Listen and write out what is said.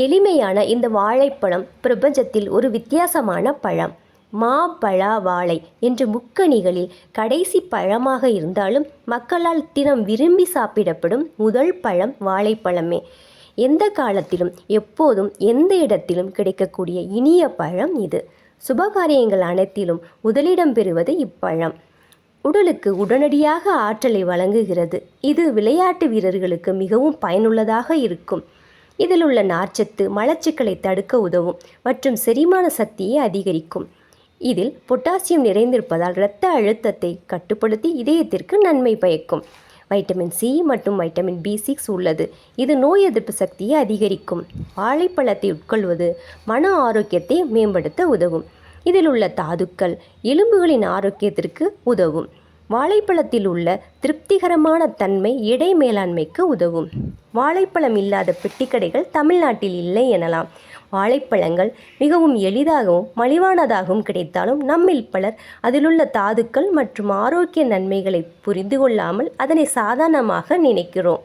எளிமையான இந்த வாழைப்பழம் பிரபஞ்சத்தில் ஒரு வித்தியாசமான பழம். மா, பலா, வாழை என்று முக்கணிகளில் கடைசி பழமாக இருந்தாலும் மக்களால் தினம் விரும்பி சாப்பிடப்படும் முதல் பழம் வாழைப்பழமே. எந்த காலத்திலும் எப்போதும் எந்த இடத்திலும் கிடைக்கக்கூடிய இனிய பழம் இது. சுபகாரியங்கள் அனைத்திலும் முதலிடம் பெறுவது இப்பழம். உடலுக்கு உடனடியாக ஆற்றலை வழங்குகிறது. இது விளையாட்டு வீரர்களுக்கு மிகவும் பயனுள்ளதாக இருக்கும். இதில் உள்ள நார்ச்சத்து மலச்சிக்கலை தடுக்க உதவும் மற்றும் செரிமான சக்தியை அதிகரிக்கும். இதில் பொட்டாசியம் நிறைந்திருப்பதால் இரத்த அழுத்தத்தை கட்டுப்படுத்தி இதயத்திற்கு நன்மை பயக்கும். வைட்டமின் சி மற்றும் வைட்டமின் B6 உள்ளது. இது நோய் எதிர்ப்பு சக்தியை அதிகரிக்கும். வாழைப்பழத்தை உட்கொள்வது மன ஆரோக்கியத்தை மேம்படுத்த உதவும். இதில் உள்ள தாதுக்கள் எலும்புகளின் ஆரோக்கியத்திற்கு உதவும். வாழைப்பழத்தில் உள்ள திருப்திகரமான தன்மை எடை மேலாண்மைக்கு உதவும். வாழைப்பழம் இல்லாத பெட்டிக்கடைகள் தமிழ்நாட்டில் இல்லை எனலாம். வாழைப்பழங்கள் மிகவும் எளிதாகவும் மலிவானதாகவும் கிடைத்தாலும் நம்மில் பலர் அதிலுள்ள தாதுக்கள் மற்றும் ஆரோக்கிய நன்மைகளை புரிந்து கொள்ளாமல் அதனை சாதாரணமாக நினைக்கிறோம்.